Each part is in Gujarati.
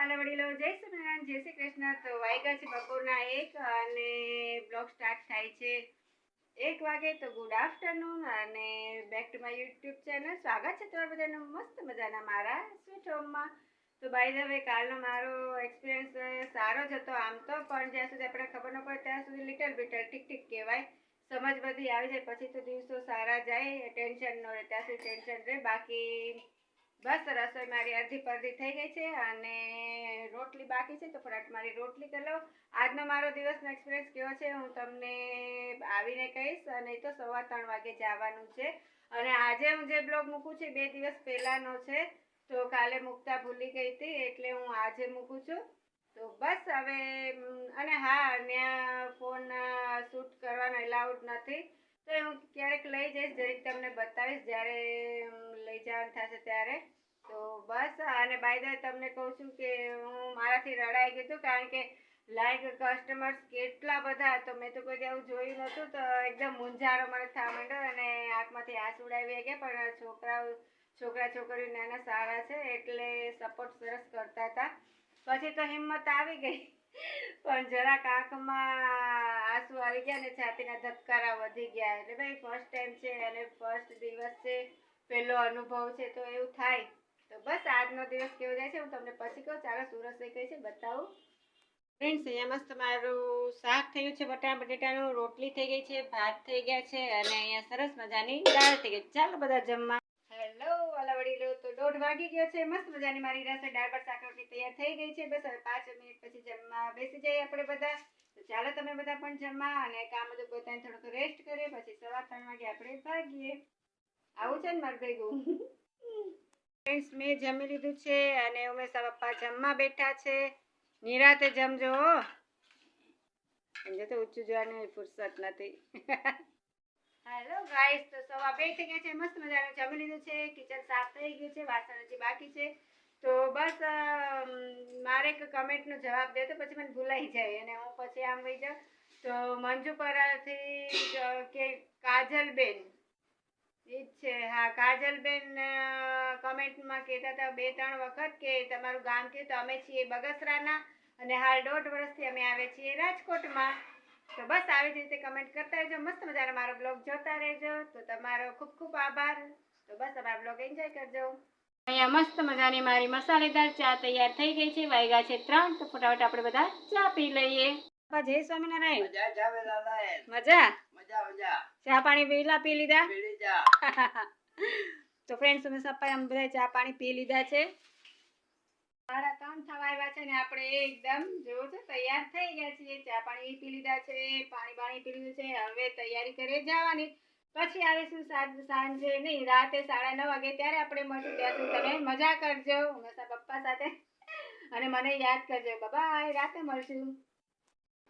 વાલા વડીલો જય સ્વામિનારાયણ જય શ્રી કૃષ્ણ. તો વાગ્યા છે બપોરના 1 અને બ્લોગ સ્ટાર્ટ થાય છે 1 વાગે. તો ગુડ આફ્ટરનૂન અને back to my YouTube channel. સ્વાગત છે તમારા બધાનું મસ્ત મજાના મારા સ્વીટ હોમમાં. તો બાય ધ વે કાલનો મારો એક્સપિરિયન્સ સારો જ હતો આમ તો, પણ જ્યાં સુધી આપણે ખબર ન પડે ત્યાં સુધી લિટલ બિટલ ઠીક કહેવાય. સમજ બધી આવી જાય પછી તો દિવસો સારા જાય, ટેન્શન ન રહે ત્યાં સુધી ટેન્શન રહે. બાકી બસ રસોઈ મારી અડધી પરધી થઈ ગઈ છે અને રોટલી બાકી છે, તો ફટાફટ મારી રોટલી કરી લઉં. આજનો મારો દિવસનો એક્સપિરિયન્સ કેવો છે હું તમને આવીને કહીશ. અને તો 3:15 વાગે જવાનું છે. અને આજે હું જે બ્લોગ મૂકું છું 2 દિવસ પહેલાંનો છે, તો કાલે મૂકતા ભૂલી ગઈ હતી એટલે હું આજે મૂકું છું. તો બસ હવે અને હા, ત્યાં ફોન શૂટ કરવાનો એલાઉડ નથી, તો હું ક્યારેક લઈ જઈશ, જરીક તમને બતાવીશ જ્યારે લઈ જવાનું થશે ત્યારે. તો બસ. અને બાય ધ વે તમને કહું છું કે હું મારાથી રડાઈ ગયું હતું, કારણ કે લાઈક કસ્ટમર્સ કેટલા બધા, તો મેં તો કોઈ આવું જોયું નહોતું. તો એકદમ મૂંઝારો મને થવા માંડ્યો અને આંખમાંથી આંસુ ઉડાવી ગયા. પણ છોકરા છોકરીઓ નાના સારા છે એટલે સપોર્ટ સરસ કરતા હતા. પછી તો હિંમત આવી ગઈ, પણ જરાક આંખમાં આંસુ આવી ગયા ને છાતીના ધબકારા વધી ગયા. એટલે ભાઈ ફર્સ્ટ ટાઈમ છે અને ફર્સ્ટ દિવસ છે, પહેલો અનુભવ છે, તો એવું થાય. તો બસ આજનો દિવસ કેવો જાય છે હું તમને પછી કહું. ચાલો સુરસઈ કઈ છે બતાવું. ફ્રેન્ડ્સ, અહીંયા મસ્ત મારું શાક થયું છે, બટાટા બટેટાનું. રોટલી થઈ ગઈ છે, ભાત થઈ ગયા છે અને અહીંયા સરસ મજાની દાળ થઈ ગઈ. ચાલો બધા જમવા. હેલો વાલા વડીલો, તો 1:30 વાગી ગયો છે. મસ્ત મજાની મારી રસોઈ દાળ ભાત શાક રોટલી તૈયાર થઈ ગઈ છે. બસ હવે 5 મિનિટ પછી જમવા બેસી જઈએ આપણે બધા. તો ચાલો તમે બધા પણ જમવા અને કામ બધું પોતાને થોડુંક રેસ્ટ કરીએ, પછી 3:15 વાગે આપણે ભાગીએ. આવું છે ને મારું ભેગું. ફ્રેન્ડ્સ, મેં જમી લીધું છે અને ઉમેશા પપ્પા જમવા બેઠા છે. નિરાતે જમજો. સમજો તો ઊંચું જોવાની ફુરસત નથી. હેલો ગાઈસ, તો 2:15 થઈ ગયા છે. મસ્ત મજાનું જમી લીધું છે, કિચન સાફ થઈ ગયું છે, વાસણ હજી બાકી છે. તો બસ મારે એક કમેન્ટનો જવાબ દે તો પછી મને ભૂલાઈ જાય અને હું પછી આમ વહી જાઉં. તો મંજુ પરાથી કે કાજલબેન એ જ છે, હા કાજલબેન કમેન્ટમાં કહેતા હતા 2-3 વખત કે તમારું ગામ કયું. તો અમે છીએ બગસરાના અને હાલ 1.5 વર્ષથી અમે આવે છીએ રાજકોટમાં. તો બસ આવી જ રીતે કમેન્ટ કરતા રહેજો, મસ્ત મજાનો મારો બ્લોગ જોતા રહેજો. તો તમારો ખૂબ ખૂબ આભાર. તો બસ અમારો બ્લોગ એન્જોય કરજો. અહીંયા મસ્ત મજાની મારી મસાલેદાર ચા તૈયાર થઈ ગઈ છે. વાગ્યા છે 3, તો ફટાફટ આપણે બધા ચા પી લઈએ. જય સ્વામિનારાયણ. મજા ચા પાણી પી લીધા. તો ફ્રેન્ડ્સ, અમે સપ્પાઈ અમે બધા ચા પાણી પી લીધા છે. 3:30 થવા આવ્યા છે ને આપણે એકદમ જોવો છો તૈયાર થઈ ગયા છીએ. ચા પાણી પી લીધા છે, પાણી પી લીધું છે. હવે તૈયારી કરીએ જવાની. પછી આવીશું સાંજે નહીં, રાતે 9:30 વાગે. ત્યારે આપણે મળશું. ત્યાં સુધી તમે મજા કરજો ઉમેશા પપ્પા સાથે અને મને યાદ કરજો. બાય, રાતે મળશું.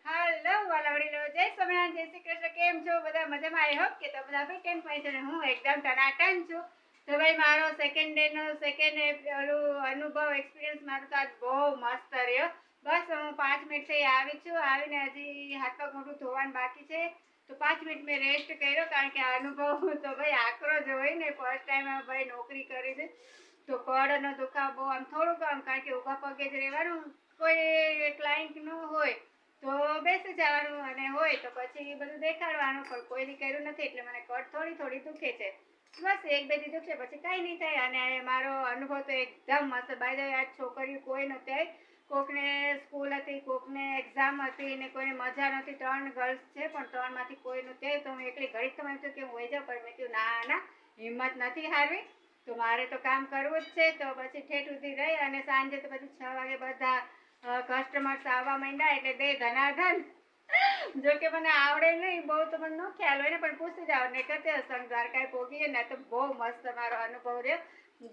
હેલો વાલા વડીલો, જય સ્વામિનારાયણ જય શ્રી કૃષ્ણ. કેમ છો બધા? મજામાં? આઈ હોપ કે તમે બધા ફિટ એન્ડ ફાઇન છો. હું એકદમ ટનાટન છું. તો ભાઈ મારો સેકન્ડ અનુભવ એક્સપિરિયન્સ મારો તો આજ બહુ મસ્ત રહ્યો. બસ હું 5 મિનિટ થઈ આવી છું. આવીને હજી હાથ પગ મોઢું ધોવાનું બાકી છે, તો 5 મિનિટ મેં રેસ્ટ કર્યો, કારણ કે આ અનુભવ તો ભાઈ આકરો જ હોય ને. ફર્સ્ટ ટાઈમ ભાઈ નોકરી કરી છે, તો પડનો દુખાવો બહુ આમ થોડુંક આમ, કારણ કે ઊભા પગે જ રહેવાનું. કોઈ ક્લાયન્ટ ન હોય તો બેસી જવાનું અને હોય તો પછી બધું દેખાડવાનું. પણ કોઈની કર્યું નથી એટલે મને કટ થોડી દુખે છે. બસ 1-2 દી દુખશે પછી કાંઈ નહીં થાય. અને મારો અનુભવ તો એકદમ મસ્ત. બાય ધ વે આ છોકરીઓ કોઈ નહોતી. કોકને સ્કૂલ હતી, કોકને એક્ઝામ હતી ને કોઈને મજા નહોતી. 3 ગર્લ્સ છે પણ 3માંથી કોઈ નહોતી. તો હું એકલી ઘડી તો એમ કે હું વહી જાઉં, પણ મેં કહ્યું ના, હિંમત નથી હારવી. તો મારે તો કામ કરવું જ છે. તો પછી ઠેઠ સુધી રહી અને સાંજે તો પછી 6 વાગે બધા કસ્ટમર્સ આવવા માંડ્યા એટલે બે ધનાધન. જો કે મને આવડે નહીં બહુ, તો મને ન ખ્યાલ હોય ને, પણ પૂછી જાવ ને કરતે દ્વારકાએ પહોંચીએ ને. તો બહુ મસ્ત મારો અનુભવ રહ્યો.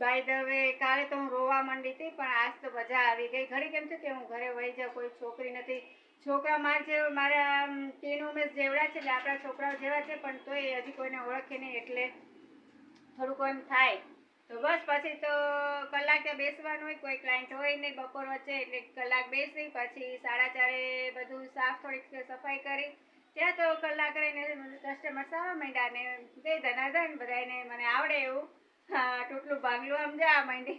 બાય ધ વે કાલે તો હું રોવા માંડી હતી, પણ આજ તો મજા આવી ગઈ. ઘડી કેમ છે કે હું ઘરે વહી જાઉં, કોઈ છોકરી નથી. છોકરા મારા ટીન ઉમેશ જેવડા છે, એટલે આપણા છોકરાઓ જેવા છે, પણ તોય હજી કોઈને ઓળખે નહીં એટલે થોડુંક એમ થાય. તો બસ પછી તો કલાકે બેસવાનું હોય, કોઈ ક્લાયન્ટ હોય નહીં બપોર વચ્ચે, એટલે કલાક બેસી પછી 4:30 બધું થોડીક સફાઈ કરી. ત્યાં તો કલાક રહીને કસ્ટમર આવવા માંડ્યા ને બે ધનાધન બધાને મને આવડે એવું. हाँ टोटलू बांग्लो हम जा मंडी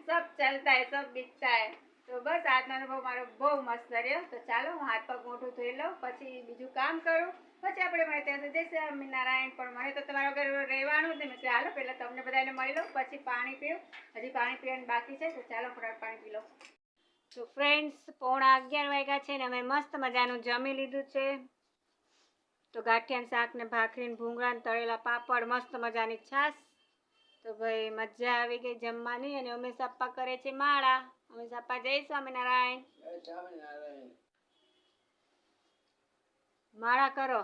सब चलता है सब बिकता है. તો બસ આજનો અનુભવ મારો બહુ મસ્ત રહ્યો. તો ચાલો હું હાથ પગ મોઢું ધોઈ લઉં, પછી બીજું કામ કરું, પછી આપણે મળીએ. ત્યાં જય સ્વામિનારાયણ. પણ મને તો તમારા ઘર રહેવાનું જ નહીં. મેં હાલો પહેલાં તમને બધાને મળી લઉં, પછી પાણી પીવું. હજી પાણી પીવાનું બાકી છે, તો ચાલો ફટાફટ પાણી પી લઉં. તો ફ્રેન્ડ્સ 11:15 વાગ્યા છે ને અમે મસ્ત મજાનું જમી લીધું છે. તો ગાંઠિયાનું શાક ને ભાખરી ને ભૂંગળા ને તળેલા પાપડ, મસ્ત મજાની છાશ. તો ભાઈ મજા આવી ગઈ જમવાની. અને ઉમેશ પપ્પા કરે છે માળા. ઉમેશ પપ્પા જય સ્વામિનારાયણ. માળા કરો.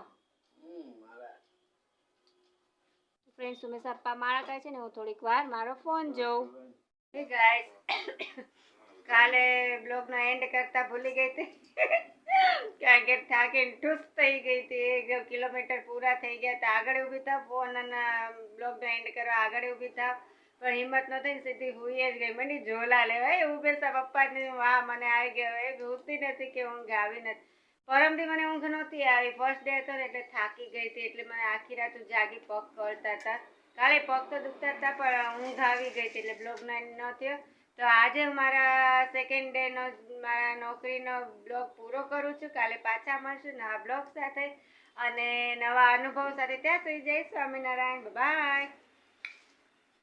ફ્રેન્ડ્સ ઉમેશ પપ્પા માળા કરે છે ને હું થોડીક વાર મારો ફોન જોઉં. હે ગાઈસ, કાલે બ્લોગનો એન્ડ કરતા ભૂલી ગઈ હતી. કારણ કે થાકીને ઠૂસ થઈ ગઈ હતી. 1 કિલોમીટર પૂરા થઈ ગયા હતા. આગળ ઊભી થાવ ફોન અને બ્લોગનો એન્ડ કરવા આગળ ઊભી થાવ, પણ હિંમત ન થઈને સીધી હુઈ જ ગઈ. મને ઝોલા લેવાય ઉભેશ પપ્પાની. વાહ, મને આવી ગયો. એ ઊઠતી નથી કે ઊંઘ આવી નથી. પરમથી મને ઊંઘ નહોતી આવી. ફર્સ્ટ ડે હતો ને એટલે થાકી ગઈ હતી, એટલે મને આખી રાત જાગી પગ કરતા હતા. કાલે પગ તો દુખતા હતા પણ ઊંઘ આવી ગઈ હતી, એટલે બ્લોગનો એન્ડ ન થયો. તો આજે હું મારા સેકન્ડ ડેનો મારા નોકરીનો બ્લોગ પૂરો કરું છું. કાલે પાછા મળશું નવા બ્લોગ સાથે અને નવા અનુભવ સાથે. ત્યાં સુધી જય સ્વામિનારાયણ. બાય.